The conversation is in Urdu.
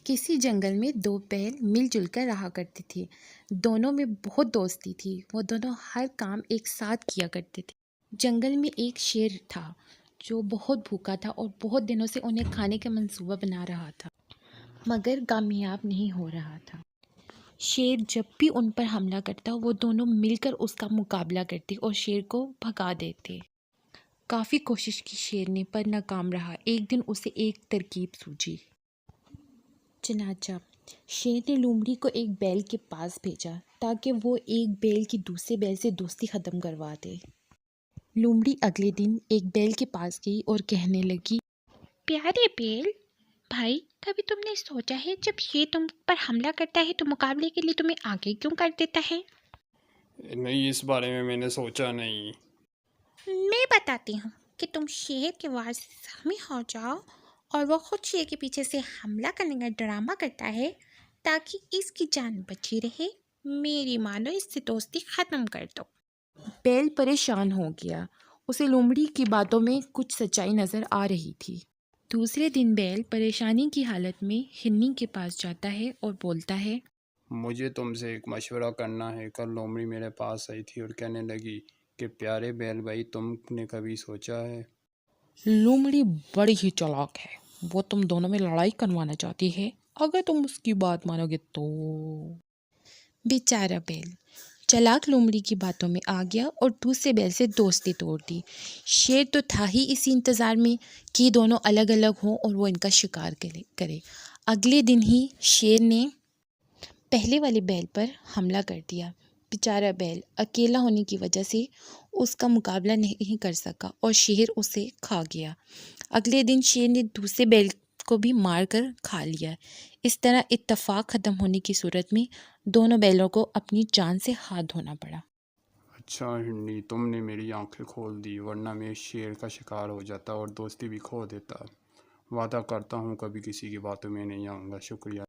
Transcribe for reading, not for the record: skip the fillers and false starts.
کسی جنگل میں دو بیل مل جل کر رہا کرتے تھے۔ دونوں میں بہت دوستی تھی۔ وہ دونوں ہر کام ایک ساتھ کیا کرتے تھے۔ جنگل میں ایک شیر تھا جو بہت بھوکا تھا اور بہت دنوں سے انہیں کھانے کا منصوبہ بنا رہا تھا، مگر کامیاب نہیں ہو رہا تھا۔ شیر جب بھی ان پر حملہ کرتا وہ دونوں مل کر اس کا مقابلہ کرتے اور شیر کو بھگا دیتے۔ کافی کوشش کی شیر نے پر ناکام رہا۔ ایک دن اسے ایک ترکیب سوجی۔ چنانچہ شیر نے لومڑی کو ایک بیل کے پاس بھیجا تاکہ وہ ایک بیل کی دوسرے بیل سے دوستی ختم کروا دے۔ لومڑی اگلے دن ایک بیل کے پاس گئی اور کہنے لگی، پیارے بیل بھائی، کبھی تم نے سوچا ہے جب یہ تم پر حملہ کرتا ہے تو مقابلے کے لیے تمہیں آگے کیوں کر دیتا ہے؟ نہیں، اس بارے میں نے سوچا نہیں۔ میں بتاتی ہوں کہ تم شیر کے وار سے زخمی ہو جاؤ اور وہ خود شیر کے پیچھے سے حملہ کرنے کا ڈرامہ کرتا ہے تاکہ اس کی جان بچی رہے۔ میری مانو، اس سے دوستی ختم کر دو۔ بیل پریشان ہو گیا۔ اسے لومڑی کی باتوں میں کچھ سچائی نظر آ رہی تھی۔ دوسرے دن بیل پریشانی کی حالت میں ہرنی کے پاس جاتا ہے اور بولتا ہے، مجھے تم سے ایک مشورہ کرنا ہے۔ کل لومڑی میرے پاس آئی تھی اور کہنے لگی کہ پیارے بیل بھائی، تم نے کبھی سوچا ہے؟ لومڑی بڑی ہی چالاک ہے۔ وہ تم دونوں میں لڑائی کروانا چاہتی ہے۔ اگر تم اس کی بات مانو گے تو۔ بیچارہ بیل چالاک لومڑی کی باتوں میں آ گیا اور دوسرے بیل سے دوستی توڑ دی۔ شیر تو تھا ہی اسی انتظار میں کہ دونوں الگ الگ ہوں اور وہ ان کا شکار کرے۔ اگلے دن ہی شیر نے پہلے والے بیل پر حملہ کر دیا۔ بیچارہ بیل اکیلا ہونے کی وجہ سے اس کا مقابلہ نہیں کر سکا اور شیر اسے کھا گیا۔ اگلے دن شیر نے دوسرے بیل کو بھی مار کر کھا لیا۔ اس طرح اتفاق ختم ہونے کی صورت میں دونوں بیلوں کو اپنی جان سے ہاتھ دھونا پڑا۔ اچھا ہرنی، تم نے میری آنکھیں کھول دی، ورنہ میں شیر کا شکار ہو جاتا اور دوستی بھی کھو دیتا۔ وعدہ کرتا ہوں کبھی کسی کی باتوں میں نہیں آؤں گا۔ شکریہ۔